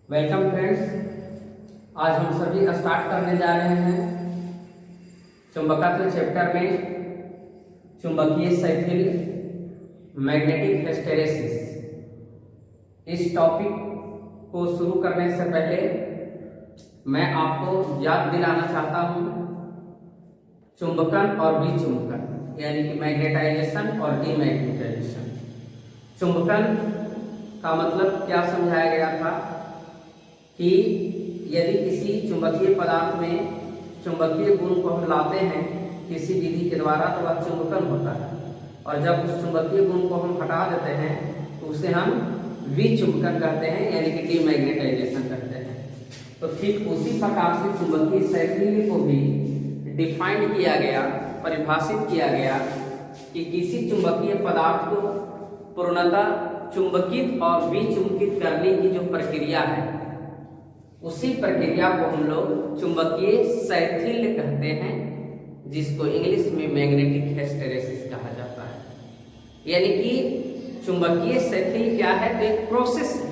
Welcome friends. आज हम सभी स्टार्ट करने जा रहे हैं चुंबकत्व चैप्टर में चुंबकीय शैथिल मैग्नेटिक हिस्टैरिसीस। इस टॉपिक को शुरू करने से पहले मैं आपको याद दिलाना चाहता हूँ चुंबकन और विचुंबकन यानी कि मैग्नेटाइजेशन और डीमैग्नेटाइजेशन। चुंबकन का मतलब क्या समझाया गया था कि यदि किसी चुंबकीय पदार्थ में चुंबकीय गुण को हम लाते हैं किसी विधि के द्वारा तो वह चुंबकन होता है, और जब उस चुंबकीय गुण को हम हटा देते हैं तो उसे हम विचुंबकन कहते हैं यानी कि डीमैग्नेटाइजेशन कहते हैं। तो ठीक उसी प्रकार से चुंबकीय शैथिल्य को भी डिफाइंड किया गया, परिभाषित किया गया कि किसी चुंबकीय पदार्थ को पूर्णतः चुंबकित और विचुंबकित करने की जो प्रक्रिया है उसी प्रक्रिया को हम लोग चुंबकीय शैथिल्य कहते हैं, जिसको इंग्लिश में मैग्नेटिक हिस्टैरिसीस कहा जाता है। यानी कि चुंबकीय शैथिल्य क्या है तो एक प्रोसेस है,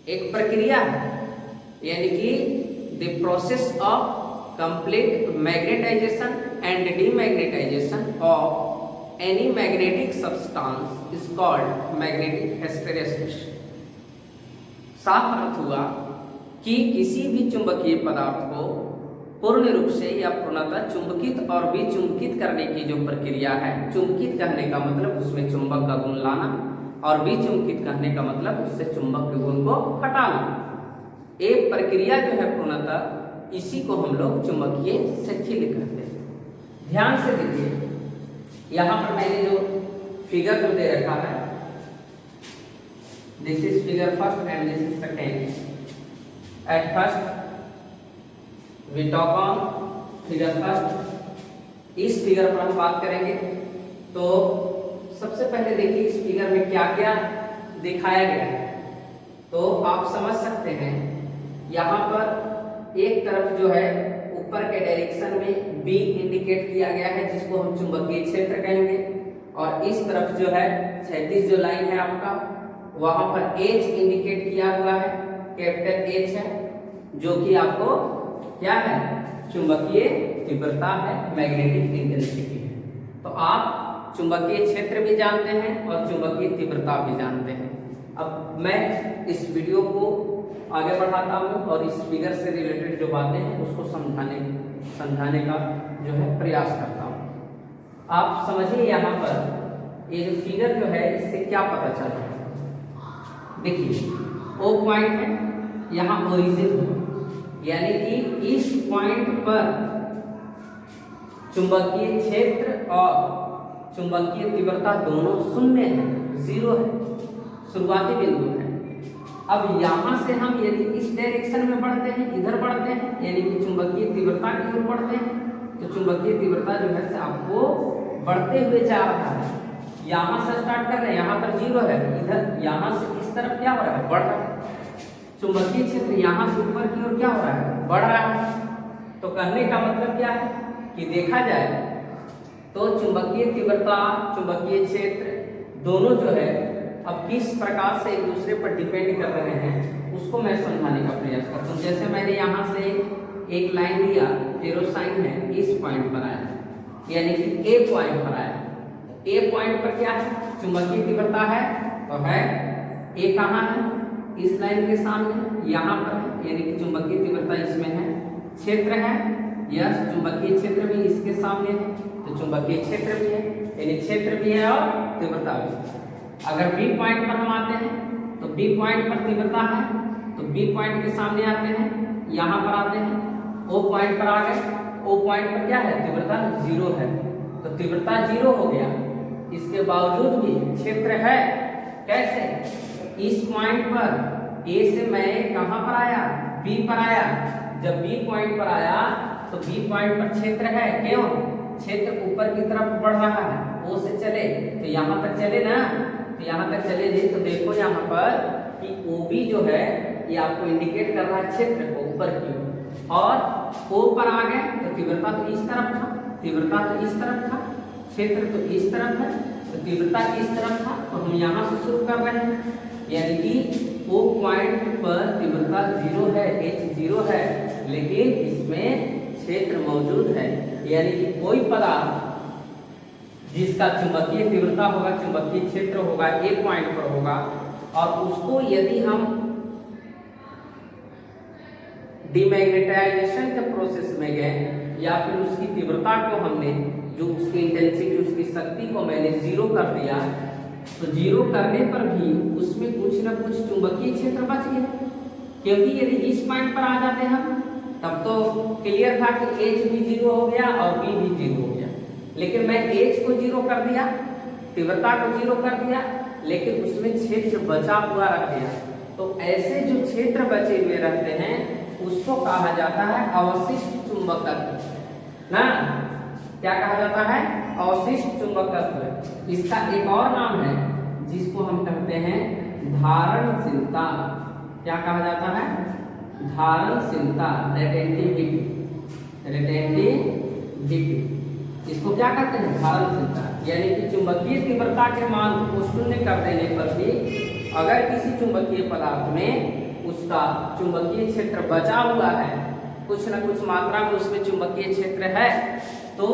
एक प्रक्रिया है, यानी कि the process of complete magnetization and demagnetization of any magnetic substance is called magnetic hysteresis. साफ अर्थ हुआ कि किसी भी चुंबकीय पदार्थ को पूर्ण रूप से या पूर्णतः चुंबकित और विचुंबकित करने की जो प्रक्रिया है, चुंबकित कहने का मतलब उसमें चुंबक का गुण लाना और विचुंबकित कहने का मतलब उससे चुंबक के गुण को हटाना, एक प्रक्रिया जो है पूर्णतः इसी को हम लोग चुंबकीय शैथिल्य कहते हैं। ध्यान से देखिए, यहाँ पर मैंने जो फिगर जो दे रखा है, this is figure first and this is second. At first we talk on figure first। इस फिगर पर हम बात करेंगे तो सबसे पहले देखिए इस फिगर में क्या क्या दिखाया गया है। तो आप समझ सकते हैं यहाँ पर एक तरफ जो है ऊपर के डायरेक्शन में B इंडिकेट किया गया है जिसको हम चुंबकीय क्षेत्र कहेंगे, और इस तरफ जो है क्षैतिज जो लाइन है आपका वहां पर H इंडिकेट किया हुआ है, कैपिटल H है, जो कि आपको क्या है चुंबकीय तीव्रता है, मैग्नेटिक इंटेंसिटी है। तो आप चुंबकीय क्षेत्र भी जानते हैं और चुंबकीय तीव्रता भी जानते हैं। अब मैं इस वीडियो को आगे बढ़ाता हूँ और इस फिगर से रिलेटेड जो बातें हैं उसको समझाने का जो है प्रयास करता हूँ। आप समझिए यहाँ पर ये जो फिगर जो है इससे क्या पता चल रहा है। देखिए O पॉइंट है, यहाँ ओरिजिन है, यानी कि इस पॉइंट पर चुंबकीय क्षेत्र और चुंबकीय तीव्रता दोनों शून्य है, जीरो है, शुरुआती बिंदु है। अब यहाँ से हम यदि इस डायरेक्शन में बढ़ते हैं, इधर बढ़ते हैं, यानी कि चुंबकीय तीव्रता की ओर बढ़ते हैं, तो चुंबकीय तीव्रता जो है आपको बढ़ते हुए जा रहा है। यहाँ से स्टार्ट कर रहे हैं, यहाँ पर जीरो है, इधर यहाँ से इस तरफ क्या हो रहा है, बढ़ रहा है। चुंबकीय क्षेत्र यहाँ से ऊपर की ओर क्या हो रहा है, बढ़ रहा है। तो कहने का मतलब क्या है कि देखा जाए तो चुंबकीय तीव्रता, चुंबकीय क्षेत्र दोनों जो है अब किस प्रकार से एक दूसरे पर डिपेंड कर रहे हैं उसको मैं समझाने का प्रयास करता हूँ। जैसे मैंने यहाँ से एक लाइन लिया, एरो साइन है, इस पॉइंट पर आया, यानी कि A पॉइंट पर आया। A पॉइंट पर क्या है, चुंबकीय तीव्रता है, तो है A कहाँ है, इस लाइन के सामने यहाँ पर है, यानी कि चुंबकीय तीव्रता इसमें है, क्षेत्र है, यस चुंबकीय क्षेत्र भी इसके सामने है, तो चुंबकीय क्षेत्र भी है, यानी क्षेत्र भी है और तीव्रता भी। अगर B पॉइंट पर हम आते हैं तो B पॉइंट पर तीव्रता है, तो B पॉइंट के सामने आते हैं, यहाँ पर आते हैं, O पॉइंट पर आ गए, O पॉइंट पर क्या है, तीव्रता जीरो है, तो तीव्रता जीरो हो गया। इसके बावजूद भी क्षेत्र है, कैसे, इस पॉइंट पर A से मैं कहां पर आया, B पर आया। जब B पॉइंट पर आया तो B पॉइंट पर क्षेत्र है, क्यों, क्षेत्र ऊपर की तरफ बढ़ रहा है, O से चले तो यहाँ तक चले ना, तो यहाँ तक चले जी। तो देखो यहाँ पर कि OB जो है ये आपको इंडिकेट कर रहा है क्षेत्र को ऊपर की ओर, और O पर आ गए तो तीव्रता तो इस तरफ था, तीव्रता तो इस तरफ था, क्षेत्र तो इस तरफ है, तो तीव्रता इस तरफ था, तो हम यहाँ से शुरू कर रहे हैं, यानी कि O पॉइंट पर तीव्रता जीरो है, H जीरो है, लेकिन इसमें क्षेत्र मौजूद है। यानी कि कोई पदार्थ जिसका चुंबकीय तीव्रता होगा, चुंबकीय क्षेत्र होगा, एक पॉइंट पर होगा, और उसको यदि हम डिमैग्नेटाइजेशन के प्रोसेस में गए या फिर उसकी तीव्रता को हमने, जो उसकी इंटेंसिटी, उसकी शक्ति को मैंने जीरो कर दिया, तो जीरो करने पर भी उसमें कुछ न कुछ चुंबकीय क्षेत्र बच गया। क्योंकि यदि इस पॉइंट पर आ जाते हम तब तो क्लियर था कि H भी जीरो हो गया और B भी जीरो हो गया, लेकिन मैं H को जीरो कर दिया, तीव्रता को जीरो कर दिया, लेकिन उसमें क्षेत्र बचा हुआ रख दिया। तो ऐसे जो क्षेत्र बचे हुए रहते हैं उसको कहा जाता है अवशिष्ट चुंबकत्व ना। क्या कहा जाता है? अवशिष्ट चुंबकत्व। इसका एक और नाम है जिसको हम कहते हैं धारणशीलता। क्या कहा जाता है? धारणशीलता, रेटेंटिविटी। इसको क्या कहते हैं? धारणशीलता। यानी कि चुंबकीय तीव्रता के मान को शून्य कर देने पर भी अगर किसी चुंबकीय पदार्थ में उसका चुंबकीय क्षेत्र बचा हुआ है, कुछ न कुछ मात्रा में उसमें चुंबकीय क्षेत्र है, तो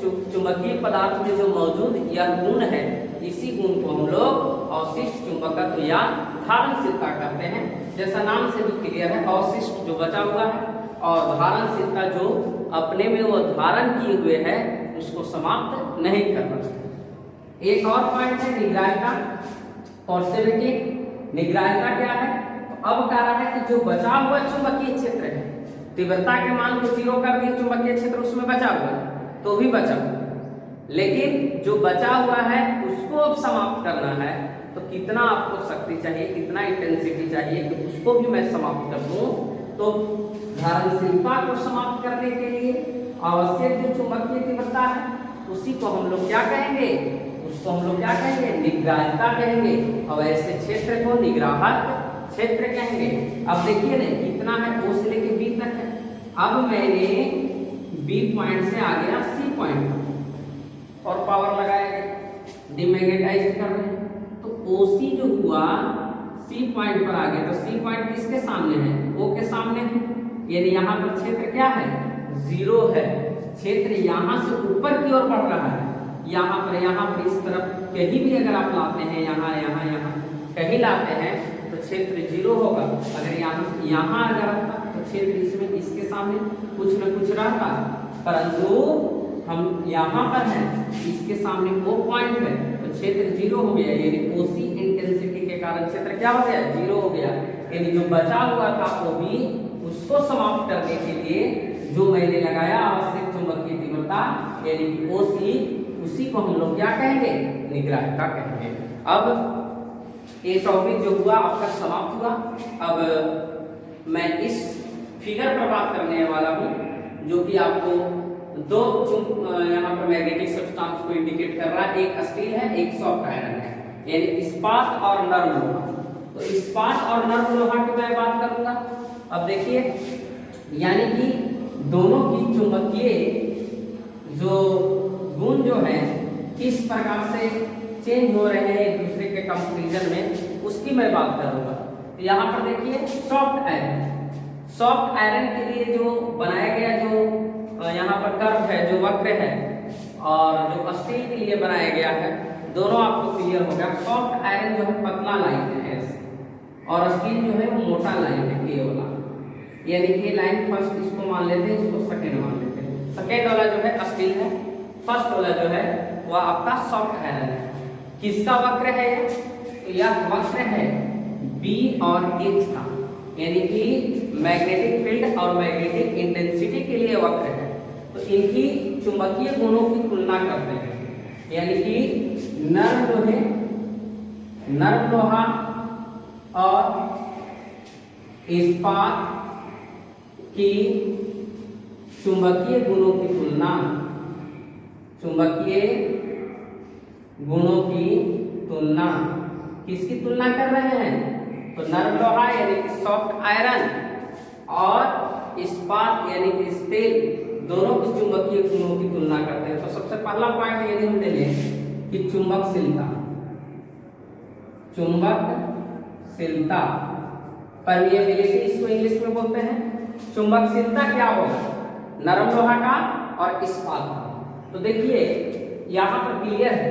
चुंबकीय पदार्थ में जो मौजूद यह गुण है, इसी गुण को हम लोग अवशिष्ट चुंबकत्व या धारणशीलता कहते हैं। जैसा नाम से भी क्लियर है, अवशिष्ट जो बचा हुआ है, और धारणशीलता जो अपने में वो धारण किए हुए है उसको समाप्त नहीं करना। एक और पॉइंट है निग्राहिता, पॉजिटिविटी। निग्राहिता क्या है? तो अब कह रहा है कि जो बचा हुआ चुंबकीय क्षेत्र है, तीव्रता के मान को जीरो कर दिए, चुंबकीय क्षेत्र उसमें बचा हुआ है तो भी बचा हुआ है, लेकिन जो बचा हुआ है उसको अब समाप्त करना है, तो कितना आपको शक्ति चाहिए, कितना इंटेंसिटी चाहिए कि उसको भी मैं समाप्त कर दूं। तो धारणशीलता को समाप्त करने के लिए आवश्यक जो चुंबकीय तीव्रता है उसी को हम लोग क्या कहेंगे? उसको हम लोग क्या कहेंगे? निग्राहिता कहेंगे। अब ऐसे क्षेत्र को निग्राहक क्षेत्र कहेंगे। अब देखिए ना कितना है, O से लेके B तक है। अब मैंने B पॉइंट से आ गया C पॉइंट और पावर लगाया गया, डिमैग्नेटाइज कर रहे हैं, तो OC जो हुआ C पॉइंट पर आ गया, तो C पॉइंट किसके सामने है? O के सामने है। यानी यहाँ पर क्षेत्र क्या है? जीरो है। क्षेत्र यहाँ से ऊपर की ओर बढ़ रहा है, यहाँ पर इस तरफ कहीं भी अगर आप लाते हैं, यहाँ कहीं लाते हैं तो क्षेत्र जीरो होगा। अगर यहाँ अगर रहता तो क्षेत्र इसमें इसके सामने कुछ न कुछ रहता, परंतु हम यहाँ पर हैं, इसके सामने O पॉइंट है तो क्षेत्र जीरो हो गया। यानी OC इंटेंसिटी के कारण क्षेत्र क्या हो गया? जीरो हो गया। यानी जो बचा हुआ था OB, उसको समाप्त करने के लिए जो मैंने लगाया आवश्यक चुंबकीय तीव्रता यानी कि OC, उसी को हम लोग क्या कहेंगे? निग्राहिता कहेंगे। अब ये टॉपिक जो हुआ आपका समाप्त हुआ। अब मैं इस फिगर पर बात करने वाला हूँ जो कि आपको दो यहाँ पर मैग्नेटिक सब्सटेंस को इंडिकेट कर रहा है। एक स्टील है, एक सॉफ्ट आयरन है, यानी इस्पात और नर्म लोहा। तो इस्पात और नर्म लोहा की मैं बात करूंगा। अब देखिए, यानी कि दोनों की चुंबकीय जो गुण जो है किस प्रकार से चेंज हो रहे हैं एक दूसरे के कंपैरिजन में, उसकी मैं बात करूंगा। तो यहाँ पर देखिए सॉफ्ट आयरन के लिए जो बनाया गया जो यहाँ पर कर्व है, जो वक्र है, और जो स्टील के लिए बनाया गया है, दोनों आपको क्लियर हो गया। सॉफ्ट आयरन जो है पतला लाइन है ऐसे, और स्टील जो है वो मोटा लाइन है, ये वाला। यानी कि लाइन फर्स्ट इसको मान लेते हैं, इसको सेकेंड मान लेते हैं। सेकेंड वाला जो है स्टील है, फर्स्ट वाला जो है वह आपका सॉफ्ट आयरन है। किसका वक्र है? तो यह वक्र है B और H का, यानी कि मैग्नेटिक फील्ड और मैग्नेटिक इंटेंसिटी के लिए वक्र है। तो इनकी चुंबकीय गुणों की तुलना करते हैं, यानी कि नर्म लोहा और इस्पात की चुंबकीय गुणों की तुलना, चुंबकीय गुणों की तुलना किसकी तुलना कर रहे हैं? तो नर्म लोहा यानी कि सॉफ्ट आयरन और इस्पात यानी कि स्टील, दोनों की चुंबकीय गुणों की तुलना करते हैं। तो सबसे पहला पॉइंट यदि हम ले लें कि चुंबकशीलता परमिएबिलिटी इसको इंग्लिश में बोलते हैं। चुंबकशीलता क्या होगा, नरम लोहा का और इस्पात का। तो देखिए यहाँ पर क्लियर है,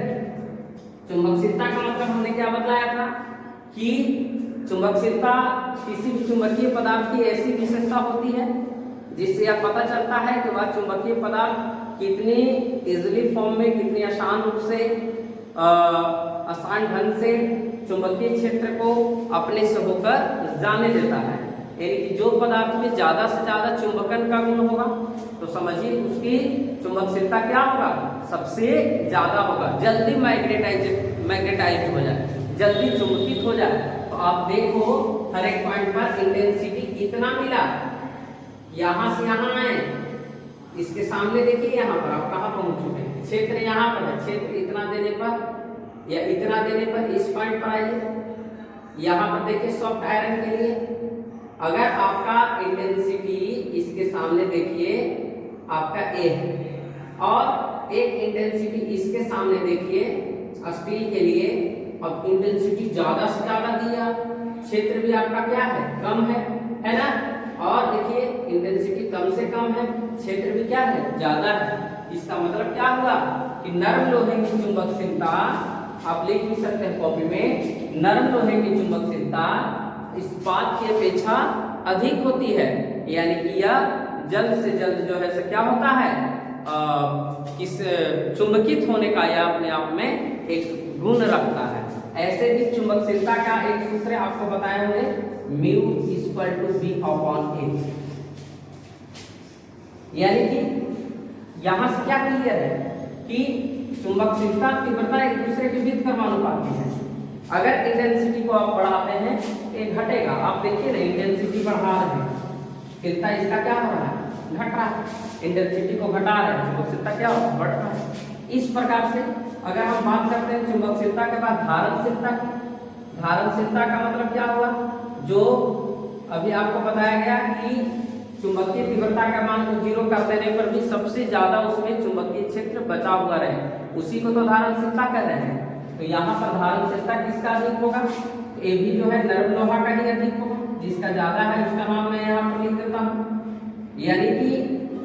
चुंबकशीलता का मतलब हमने क्या बताया था कि चुंबकशीलता किसी भी चुंबकीय पदार्थ की ऐसी विशेषता होती है जिससे यह पता चलता है कि वह चुंबकीय पदार्थ कितनी इजिली फॉर्म में, कितनी आसान रूप से, आसान ढंग से चुंबकीय क्षेत्र को अपने से होकर जाने देता है। यानी कि जो पदार्थ में ज्यादा से ज्यादा चुंबकन का गुण होगा तो समझिए उसकी चुंबकशीलता क्या होगा, सबसे ज्यादा होगा, जल्दी मैग्नेटाइज हो जाए, जल्दी चुंबकित हो जाए। तो आप देखो हर एक पॉइंट पर इंटेंसिटी कितना मिला, यहां से यहां आए, इसके सामने देखिए यहाँ पर आप कहाँ पहुंच चुके हैं, क्षेत्र यहाँ पर है, क्षेत्र इतना देने पर या इतना देने पर इस पॉइंट पर आइए, यहाँ पर देखिए सॉफ्ट आयरन के लिए अगर आपका इंटेंसिटी इसके सामने देखिए आपका ए है और एक इंटेंसिटी इसके सामने देखिए स्टील के लिए, अब इंटेंसिटी ज्यादा से ज्यादा दिया, क्षेत्र भी आपका क्या है, कम है ना, और देखिए इंटेंसिटी कम से कम है, क्षेत्र भी क्या है, ज्यादा है। इसका मतलब क्या हुआ कि नरम लोहे की चुंबकशीलता, आप लिख भी सकते हैं कॉपी में, नरम लोहे की चुंबकशीलता इस्पात की अपेक्षा अधिक होती है। यानी कि यह जल्द से जल्द जो है क्या होता है, किस चुंबकित होने का यह अपने आप में एक गुण रखता है। ऐसे भी चुंबकशीलता का एक सूत्र आपको बताया हुए, mu equal to B upon H. यानी कि यहां से क्या क्लियर है कि चुंबकशीलता तीव्रता एक दूसरे के विपरीत क्रमानुपाती है। अगर इंटेंसिटी को आप बढ़ाते हैं ये घटेगा, आप देखिए ना इंटेंसिटी बढ़ा रहे हैं, तीव्रता इसका क्या हो रहा है, घट रहा है, इंटेंसिटी को घटा रहे हैं, चुंबकशीलता क्या हो, बढ़ रहा है। इस प्रकार से अगर हम बात करते हैं चुंबकशीलता के बाद धारणशीलता की, धारणशीलता का मतलब क्या हुआ, जो अभी आपको बताया गया कि चुंबकीय तीव्रता का मान को 0 कर देने पर भी सबसे ज्यादा उसमें चुंबकीय क्षेत्र बचा हुआ रहे, उसी को तो धारणशीलता कह रहे हैं। तो यहाँ पर धारणशीलता किसका अधिक होगा, ये भी जो है नरम लोहा का ही अधिक होगा, जिसका ज्यादा है उसका नाम मैं यहाँ पर लिख देता हूँ। यानी कि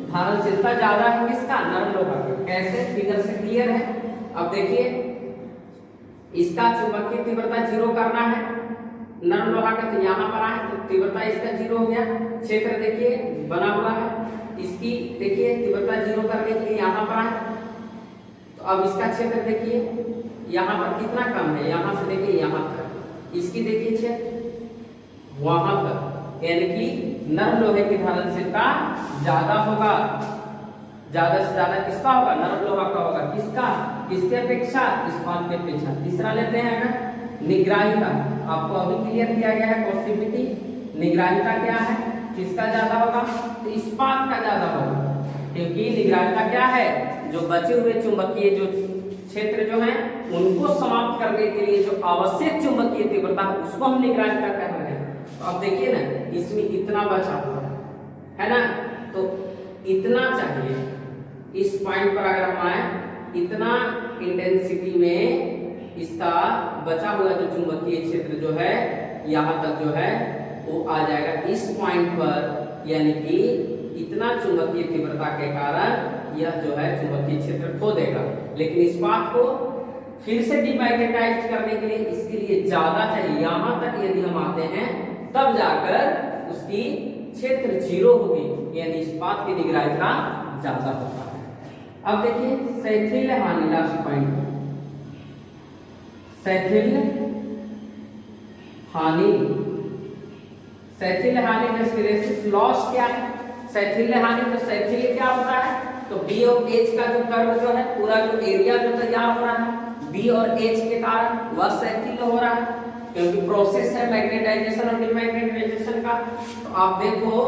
धारणशीलता ज्यादा है किसका, नरम लोहा का। कैसे, फिगर से क्लियर है। अब देखिए इसका चुंबकीय तीव्रता 0 करना है नरम लोहा का, तो यहाँ पर आए तो तीव्रता इसका 0 हो गया, क्षेत्र देखिए बना हुआ है, इसकी देखिए तीव्रता 0 करने के लिए यहाँ पर आए तो अब इसका क्षेत्र देखिए यहाँ पर कितना कम है, यहाँ से देखिए यहाँ तक, इसकी देखिए क्षेत्र वहां तक, यानी कि नरम लोहे की धारणशीलता ज्यादा होगा, ज्यादा से ज्यादा किसका होगा, नरम लोहा का होगा, किसका, किसके अपेक्षा, इस्पात की अपेक्षा। तीसरा लेते हैं अगर निग्राहिता, आपको अभी क्लियर किया गया है पॉसिबिलिटी, निग्राहिता क्या है, किसका ज्यादा होगा, तो इस्पात का ज्यादा होगा, क्योंकि निग्राहिता क्या है, जो बचे हुए चुंबकीय जो क्षेत्र जो है उनको समाप्त करने के लिए जो आवश्यक चुंबकीय तीव्रता है उसको हम निग्राहिता कह रहे हैं। तो अब देखिए ना इसमें इतना बचा हुआ है ना, तो इतना चाहिए, इस पॉइंट पर अगर हम आए इतना इंटेंसिटी में इसका बचा हुआ जो चुंबकीय क्षेत्र जो है यहाँ तक जो है वो आ जाएगा इस पॉइंट पर, यानी कि इतना चुंबकीय तीव्रता के कारण यह जो है चुंबकीय क्षेत्र खो देगा। लेकिन इस बात को फिर से डिमैग्नेटाइज करने के लिए इसके लिए ज्यादा चाहिए, यहां तक यदि हम आते हैं तब जाकर उसकी क्षेत्र 0 होगी, यानी इस्पात की निग्राहिता ज्यादा होता है। अब देखिए शैथिल्य हानि, लास्ट पॉइंट, शैथिल्य हानि, शैथिल्य हानि हिस्टैरिसीस लॉस क्या है, शैथिल्य हानि, तो शैथिल्य क्या होता है, तो बी और एच का जो कर्व जो है पूरा जो एरिया जो तैयार हो रहा है बी और एच के कारण वह शैथिल्य हो रहा है, क्योंकि प्रोसेस है मैग्नेटाइजेशन और डिमैग्नेटाइजेशन का। तो आप देखो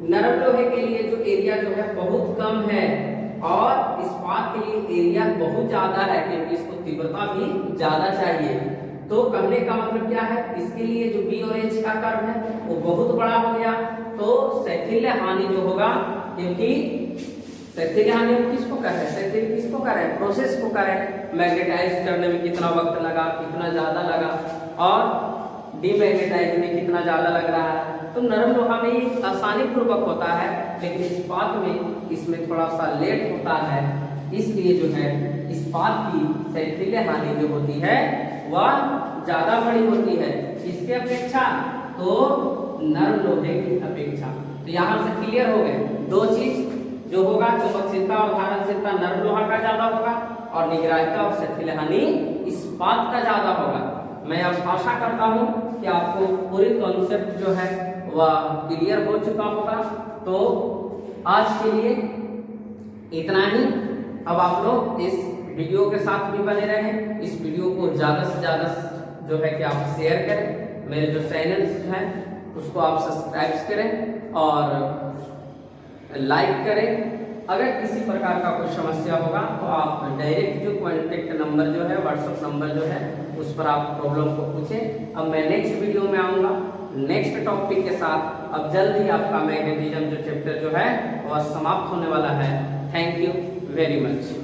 नरम लोहे के लिए जो एरिया जो है बहुत कम है और इस्पात के लिए एरिया बहुत ज्यादा है, क्योंकि इसको तीव्रता भी ज्यादा चाहिए। तो कहने का मतलब क्या है, इसके लिए जो बी और एच का कर्व है वो बहुत बड़ा हो गया, तो शैथिल्य हानि जो होगा, क्योंकि शैथिल्य हानि किसको कर रहे हैं, शैथिल्य किसको कर रहे हैं, प्रोसेस को कर रहे हैं, मैग्नेटाइज करने में कितना वक्त लगा, कितना ज्यादा लगा, और डीमैग्नेटाइज में कितना ज़्यादा लग रहा है। तो नरम लोहा में ये आसानी पूर्वक होता है, लेकिन इस्पात में इसमें थोड़ा सा लेट होता है, इसलिए जो है इस्पात की सैद्धांतिक हानि जो होती है वह ज़्यादा बड़ी होती है। इसके अपेक्षा तो नरम लोहे की अपेक्षा। तो यहाँ से क्लियर हो गए दो चीज जो होगा, चुंबकशीलता और धारणशीलता नरम लोहा का ज्यादा होगा और निग्राहिता और सैद्धांतिक हानि इस्पात का ज्यादा होगा। मैं अब आशा करता हूँ कि आपको पूरी कॉन्सेप्ट जो है वह क्लियर हो चुका होगा। तो आज के लिए इतना ही। अब आप लोग इस वीडियो के साथ भी बने रहें, इस वीडियो को ज़्यादा से ज़्यादा जो है कि आप शेयर करें, मेरे जो चैनल्स हैं उसको आप सब्सक्राइब करें और लाइक करें। अगर किसी प्रकार का कोई समस्या होगा तो आप डायरेक्ट जो कॉन्टेक्ट नंबर जो है, व्हाट्सएप नंबर जो है, उस पर आप प्रॉब्लम को पूछें। अब मैं नेक्स्ट वीडियो में आऊँगा नेक्स्ट टॉपिक के साथ। अब जल्द ही आपका मैग्नेटिज्म जो चैप्टर जो है वह समाप्त होने वाला है। Thank you very much.